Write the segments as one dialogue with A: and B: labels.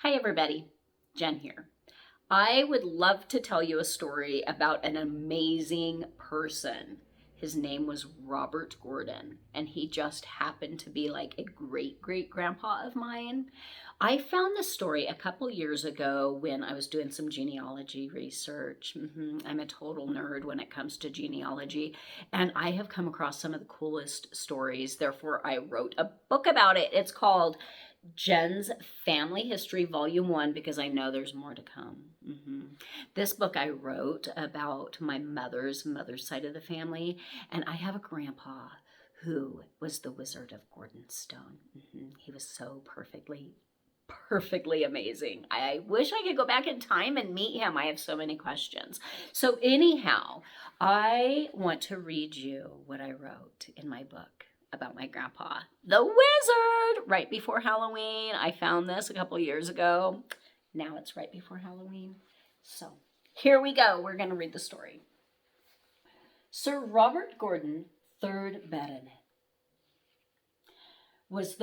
A: Hi, everybody. Jen here. I would love to tell you a story about an amazing person. His name was Robert Gordon, and he just happened to be like a great great grandpa of mine. I found this story a couple years ago when I was doing some genealogy research. I'm a total nerd when it comes to genealogy, and I have come across some of the coolest stories. Therefore, I wrote a book about it. It's called Jen's Family History, Volume 1, because I know there's more to come. This book I wrote about my mother's side of the family, and I have a grandpa who was the Wizard of Gordonstoun. He was so perfectly amazing. I wish I could go back in time and meet him. I have so many questions. So anyhow, I want to read you what I wrote in my book about my grandpa, the wizard, right before Halloween. I found this a couple years ago. Now it's right before Halloween. So here we go. We're going to read the story. Sir Robert Gordon, 3rd Baronet, was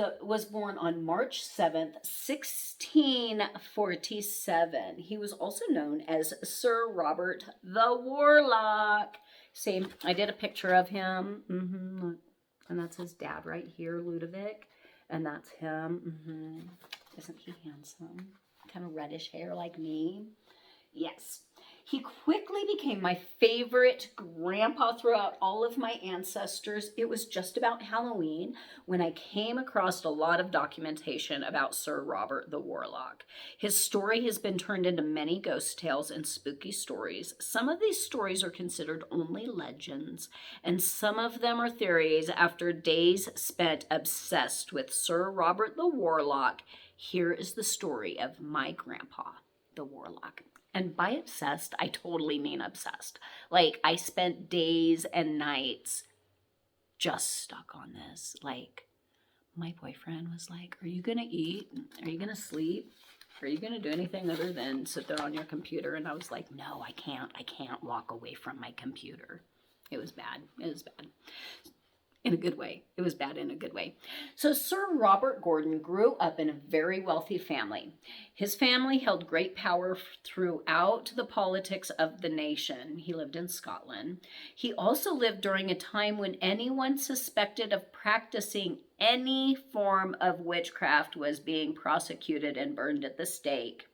A: born on March 7th, 1647. He was also known as Sir Robert the Warlock. See, I did a picture of him. And that's his dad right here, Ludovic. And that's him. Isn't he handsome? Kind of reddish hair like me. Yes. He quickly became my favorite grandpa throughout all of my ancestors. It was just about Halloween when I came across a lot of documentation about Sir Robert the Warlock. His story has been turned into many ghost tales and spooky stories. Some of these stories are considered only legends, and some of them are theories after days spent obsessed with Sir Robert the Warlock. Here is the story of my grandpa, the Warlock. And by obsessed, I totally mean obsessed. Like, I spent days and nights just stuck on this. Like, my boyfriend was like, are you going to eat? Are you going to sleep? Are you going to do anything other than sit there on your computer? And I was like, no, I can't. I can't walk away from my computer. It was bad. It was bad. In a good way. It was bad in a good way. So Sir Robert Gordon grew up in a very wealthy family. His family held great power throughout the politics of the nation. He lived in Scotland. He also lived during a time when anyone suspected of practicing any form of witchcraft was being prosecuted and burned at the stake.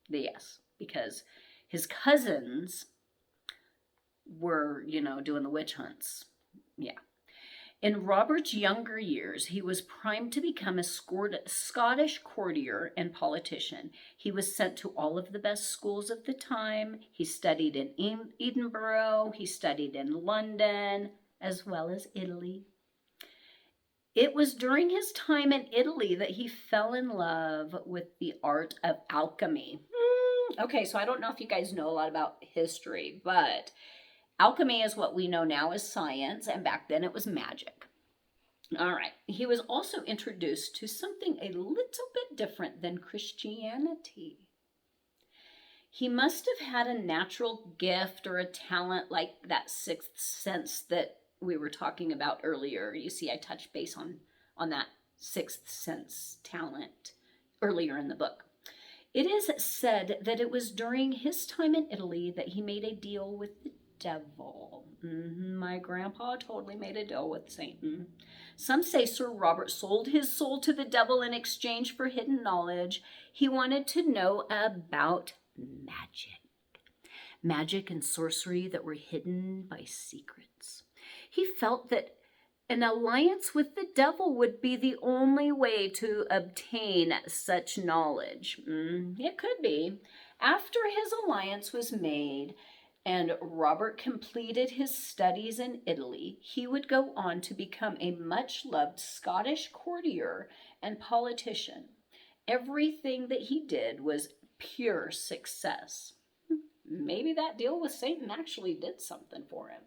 A: Yes, because his cousins were, doing the witch hunts. Yeah. In Robert's younger years, he was primed to become a Scottish courtier and politician. He was sent to all of the best schools of the time. He studied in Edinburgh. He studied in London, as well as Italy. It was during his time in Italy that he fell in love with the art of alchemy. Okay, so I don't know if you guys know a lot about history, but alchemy is what we know now as science, and back then it was magic. All right. He was also introduced to something a little bit different than Christianity. He must have had a natural gift or a talent like that sixth sense that we were talking about earlier. You see, I touched base on that sixth sense talent earlier in the book. It is said that it was during his time in Italy that he made a deal with the devil. My grandpa totally made a deal with Satan. Some say Sir Robert sold his soul to the devil in exchange for hidden knowledge. He wanted to know about magic and sorcery that were hidden by secrets. He felt that an alliance with the devil would be the only way to obtain such knowledge. It could be. After his alliance was made and Robert completed his studies in Italy, he would go on to become a much-loved Scottish courtier and politician. Everything that he did was pure success. Maybe that deal with Satan actually did something for him.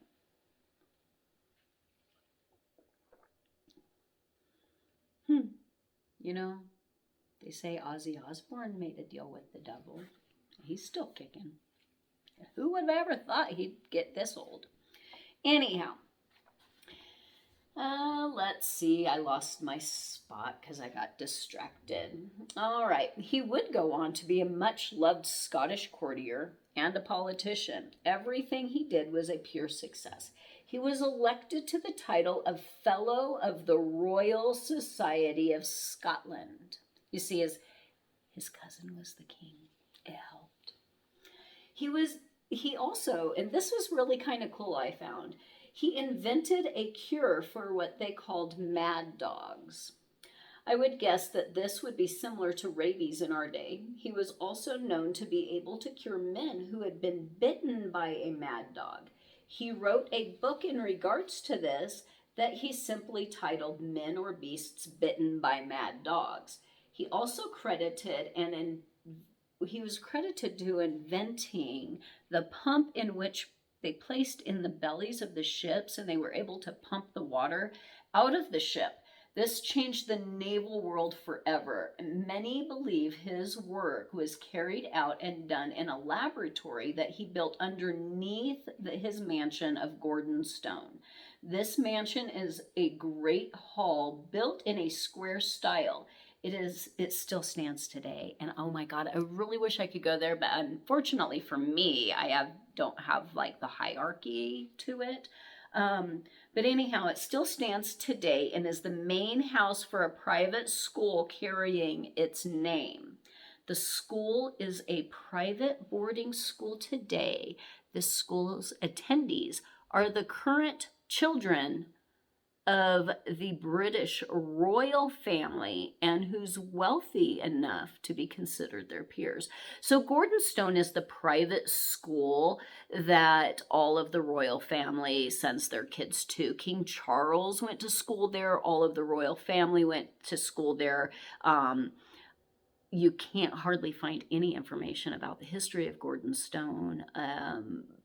A: They say Ozzy Osbourne made a deal with the devil. He's still kicking. Who would have ever thought he'd get this old? Anyhow, Let's see. I lost my spot because I got distracted. All right. He would go on to be a much loved Scottish courtier and a politician. Everything he did was a pure success. He was elected to the title of Fellow of the Royal Society of Scotland. You see, his cousin was the king. It helped. He also, and this was really kind of cool, I found, he invented a cure for what they called mad dogs. I would guess that this would be similar to rabies in our day. He was also known to be able to cure men who had been bitten by a mad dog. He wrote a book in regards to this that he simply titled Men or Beasts Bitten by Mad Dogs. He also he was credited to inventing the pump in which they placed in the bellies of the ships, and they were able to pump the water out of the ship. This changed the naval world forever. Many believe his work was carried out and done in a laboratory that he built underneath his mansion of Gordonstoun. This mansion is a great hall built in a square style. It still stands today, and oh my god, I really wish I could go there, but unfortunately for me, don't have like the hierarchy to it. But anyhow, it still stands today and is the main house for a private school carrying its name. The school is a private boarding school today. The school's attendees are the current children of the British royal family and who's wealthy enough to be considered their peers. So Gordonstoun is the private school that all of the royal family sends their kids to. King Charles went to school there. All of the royal family went to school there. You can't hardly find any information about the history of Gordonstoun.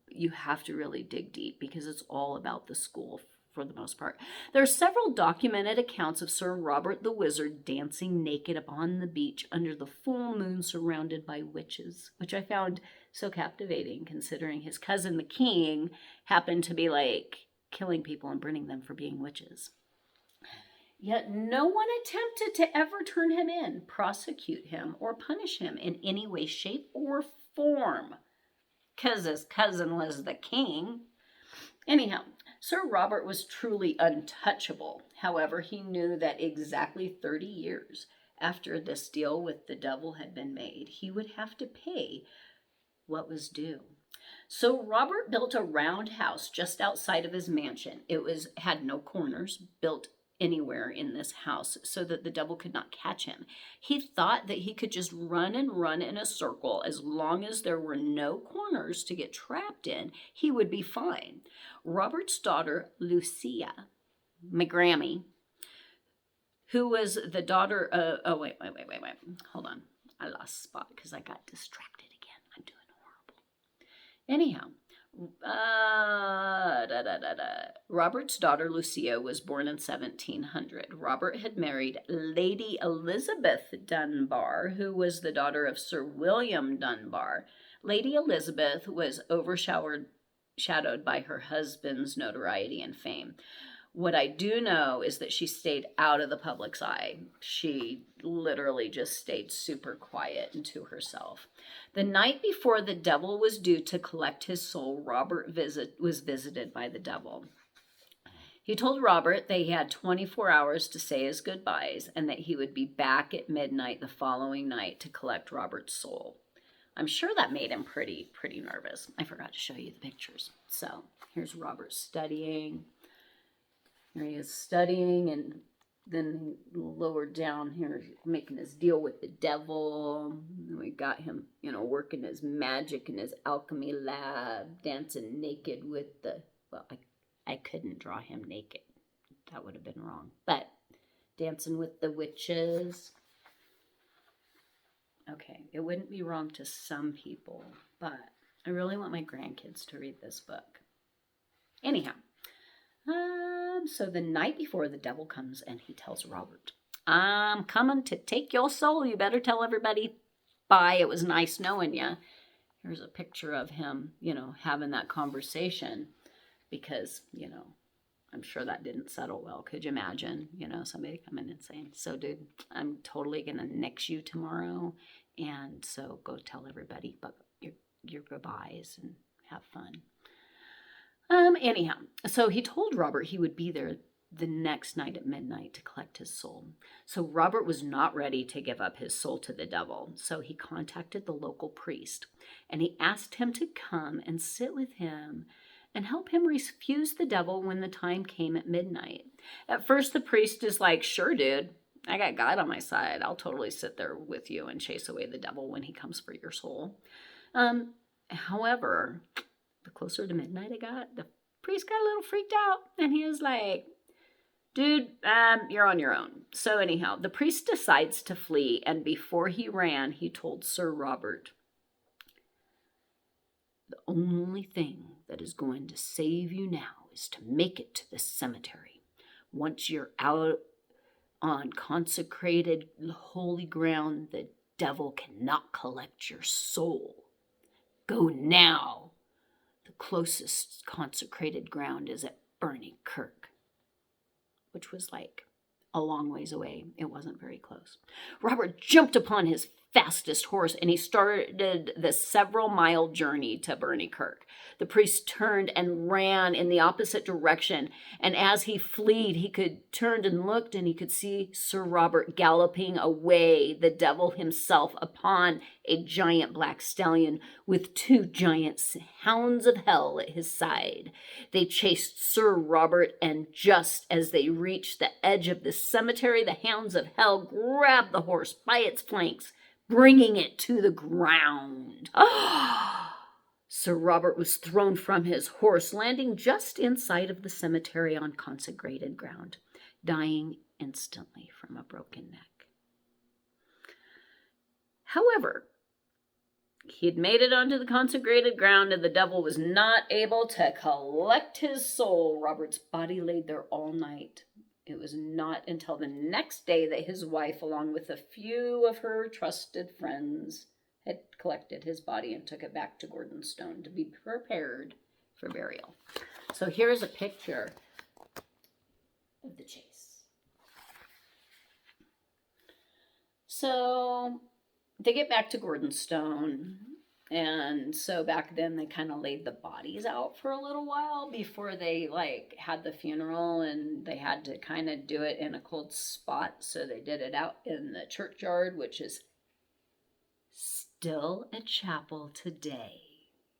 A: You have to really dig deep because it's all about the school for the most part. There are several documented accounts of Sir Robert the Wizard dancing naked upon the beach under the full moon surrounded by witches, which I found so captivating considering his cousin the king happened to be like killing people and burning them for being witches. Yet no one attempted to ever turn him in, prosecute him, or punish him in any way, shape, or form, because his cousin was the king. Anyhow, Sir Robert was truly untouchable. However, he knew that exactly 30 years after this deal with the devil had been made, he would have to pay what was due. So Robert built a round house just outside of his mansion. It had no corners, built anywhere in this house so that the devil could not catch him. He thought that he could just run and run in a circle as long as there were no corners to get trapped in, he would be fine. Robert's daughter, Lucia, my Grammy, who was the daughter of, wait. Hold on. I lost spot because I got distracted again. I'm doing horrible. Anyhow, Robert's daughter Lucia was born in 1700. Robert had married Lady Elizabeth Dunbar, who was the daughter of Sir William Dunbar. Lady Elizabeth was overshadowed by her husband's notoriety and fame. What I do know is that she stayed out of the public's eye. She literally just stayed super quiet and to herself. The night before the devil was due to collect his soul, Robert was visited by the devil. He told Robert that he had 24 hours to say his goodbyes and that he would be back at midnight the following night to collect Robert's soul. I'm sure that made him pretty nervous. I forgot to show you the pictures. So here's Robert studying. Here he is studying, and then lower down here, making his deal with the devil. And we got him, working his magic in his alchemy lab, dancing naked with I couldn't draw him naked. That would have been wrong. But dancing with the witches. Okay, it wouldn't be wrong to some people, but I really want my grandkids to read this book. Anyhow. So the night before, the devil comes and he tells Robert, I'm coming to take your soul. You better tell everybody bye. It was nice knowing you. Here's a picture of him, having that conversation because, I'm sure that didn't settle well. Could you imagine, somebody coming and saying, so dude, I'm totally going to nix you tomorrow. And so go tell everybody but your goodbyes and have fun. Anyhow, so he told Robert he would be there the next night at midnight to collect his soul. So Robert was not ready to give up his soul to the devil. So he contacted the local priest and he asked him to come and sit with him and help him refuse the devil when the time came at midnight. At first, the priest is like, sure, dude, I got God on my side. I'll totally sit there with you and chase away the devil when he comes for your soul. However, the closer to midnight it got, the priest got a little freaked out and he was like, dude, you're on your own. So anyhow, the priest decides to flee, and before he ran, he told Sir Robert, the only thing that is going to save you now is to make it to the cemetery. Once you're out on consecrated holy ground, the devil cannot collect your soul. Go now. The closest consecrated ground is at Burney Kirk, which was like a long ways away. It wasn't very close. Robert jumped upon his fastest horse and he started the several-mile journey to Burney Kirk. The priest turned and ran in the opposite direction, and as he fled, he turned and looked, and he could see Sir Robert galloping away, the devil himself, upon a giant black stallion with 2 giant hounds of hell at his side. They chased Sir Robert, and just as they reached the edge of the cemetery, the hounds of hell grabbed the horse by its flanks, bringing it to the ground. Sir Robert was thrown from his horse, landing just inside of the cemetery on consecrated ground, dying instantly from a broken neck. However, he had made it onto the consecrated ground, and the devil was not able to collect his soul. Robert's body laid there all night. It was not until the next day that his wife, along with a few of her trusted friends, had collected his body and took it back to Gordonstoun to be prepared for burial. So here's a picture of the chase. So they get back to Gordonstoun, and so back then they kind of laid the bodies out for a little while before they had the funeral, and they had to kind of do it in a cold spot, so they did it out in the churchyard, which is still a chapel today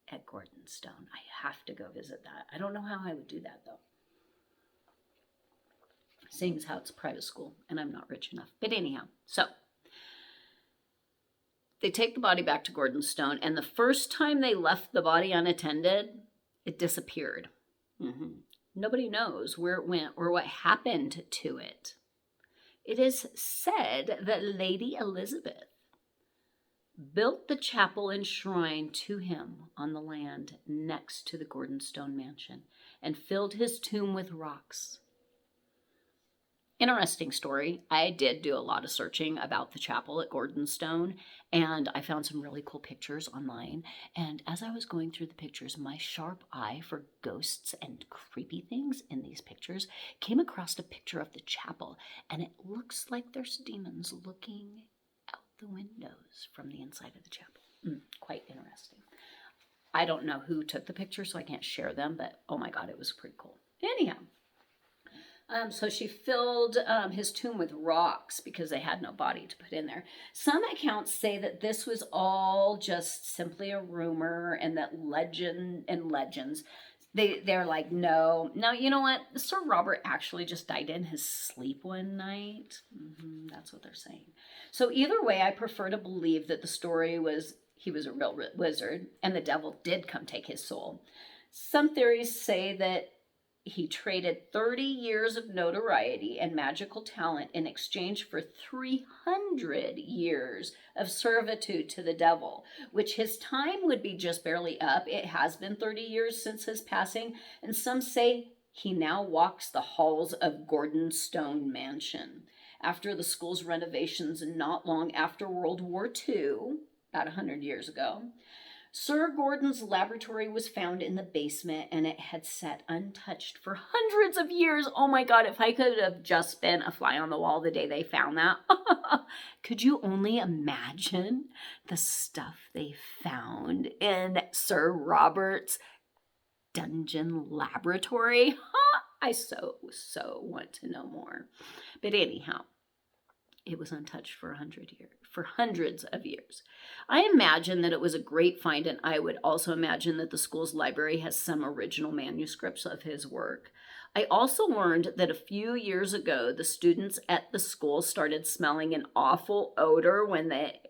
A: at Gordonstoun. I have to go visit that. I don't know how I would do that though, seeing as how it's a private school and I'm not rich enough. But anyhow, so they take the body back to Gordonstoun, and the first time they left the body unattended, it disappeared. Nobody knows where it went or what happened to it. It is said that Lady Elizabeth built the chapel and shrine to him on the land next to the Gordonstoun mansion and filled his tomb with rocks. Interesting story. I did do a lot of searching about the chapel at Gordonstoun, and I found some really cool pictures online. And as I was going through the pictures, my sharp eye for ghosts and creepy things in these pictures came across a picture of the chapel, and it looks like there's demons looking out the windows from the inside of the chapel. Quite interesting. I don't know who took the picture, so I can't share them, but oh my God, it was pretty cool. Anyhow. So she filled his tomb with rocks because they had no body to put in there. Some accounts say that this was all just simply a rumor, and that legends, they're like, no. Now, you know what? Sir Robert actually just died in his sleep one night. That's what they're saying. So either way, I prefer to believe that the story was he was a real wizard and the devil did come take his soul. Some theories say that he traded 30 years of notoriety and magical talent in exchange for 300 years of servitude to the devil, which his time would be just barely up. It has been 30 years since his passing, and some say he now walks the halls of Gordonstoun Mansion. After the school's renovations and not long after World War II, about 100 years ago, Sir Gordon's laboratory was found in the basement and it had sat untouched for hundreds of years. Oh my God, if I could have just been a fly on the wall the day they found that. Could you only imagine the stuff they found in Sir Robert's dungeon laboratory? I so want to know more. But anyhow, it was untouched for hundreds of years. I imagine that it was a great find, and I would also imagine that the school's library has some original manuscripts of his work. I also learned that a few years ago, the students at the school started smelling an awful odor when they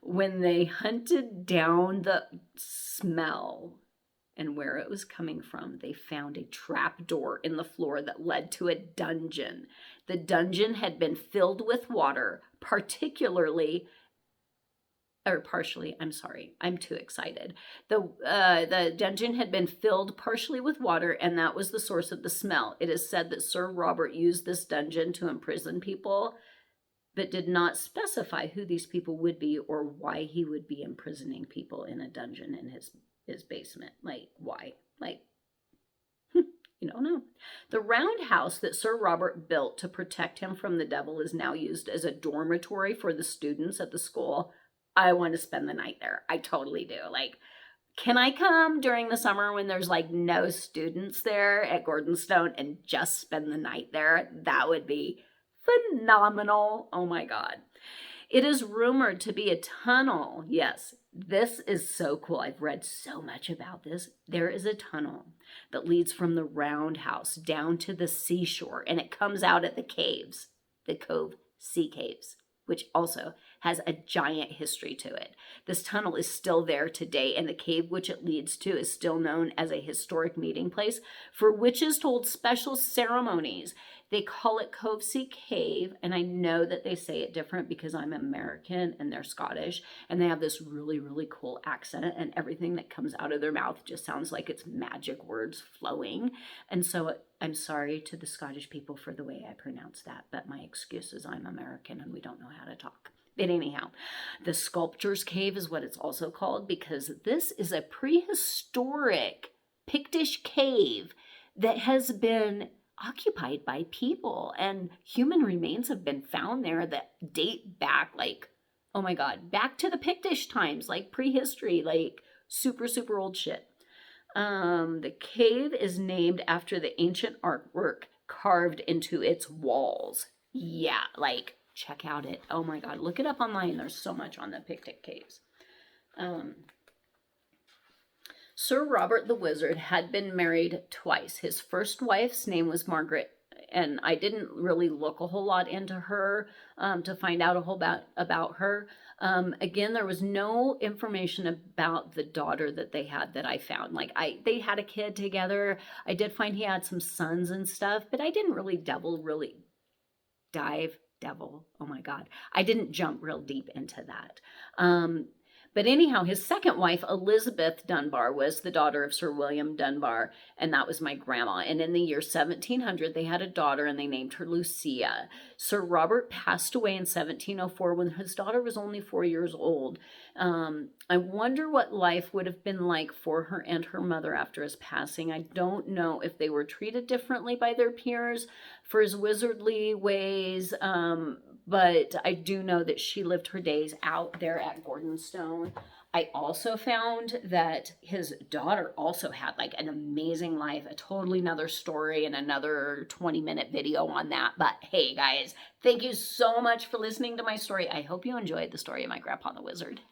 A: when they hunted down the smell and where it was coming from. They found a trap door in the floor that led to a dungeon. The dungeon had been filled with water, partially, I'm sorry, I'm too excited. The dungeon had been filled partially with water, and that was the source of the smell. It is said that Sir Robert used this dungeon to imprison people, but did not specify who these people would be or why he would be imprisoning people in a dungeon in his basement. Like, why? Like, you don't know. The roundhouse that Sir Robert built to protect him from the devil is now used as a dormitory for the students at the school. I want to spend the night there. I totally do. Like, can I come during the summer when there's like no students there at Gordonstoun and just spend the night there? That would be phenomenal. Oh my God. It is rumored to be a tunnel. Yes, this is so cool. I've read so much about this. There is a tunnel that leads from the roundhouse down to the seashore, and it comes out at the caves, the Cove Sea Caves, which also has a giant history to it. This tunnel is still there today, and the cave which it leads to is still known as a historic meeting place for witches to hold special ceremonies. They call it Cove Sea Cave, and I know that they say it different because I'm American and they're Scottish, and they have this really, really cool accent, and everything that comes out of their mouth just sounds like it's magic words flowing. And so I'm sorry to the Scottish people for the way I pronounce that, but my excuse is I'm American and we don't know how to talk. But anyhow, the Sculptor's Cave is what it's also called because this is a prehistoric Pictish cave that has been occupied by people, and human remains have been found there that date back, like, oh my God, back to the Pictish times, like prehistory, like super, super old shit. The cave is named after the ancient artwork carved into its walls. Yeah, like, check out it. Oh my God, look it up online. There's so much on the Pictic caves. Sir Robert the Wizard had been married twice. His first wife's name was Margaret, and I didn't really look a whole lot into her to find out a whole about her. Again, there was no information about the daughter that they had that I found. Like, they had a kid together. I did find he had some sons and stuff, but I didn't really oh my God. I didn't jump real deep into that. But anyhow, his second wife, Elizabeth Dunbar, was the daughter of Sir William Dunbar, and that was my grandma. And in the year 1700, they had a daughter, and they named her Lucia. Sir Robert passed away in 1704 when his daughter was only 4 years old. I wonder what life would have been like for her and her mother after his passing. I don't know if they were treated differently by their peers for his wizardly ways, but I do know that she lived her days out there at Gordonstoun. I also found that his daughter also had like an amazing life, a totally another story and another 20-minute video on that. But hey guys, thank you so much for listening to my story. I hope you enjoyed the story of my grandpa the wizard.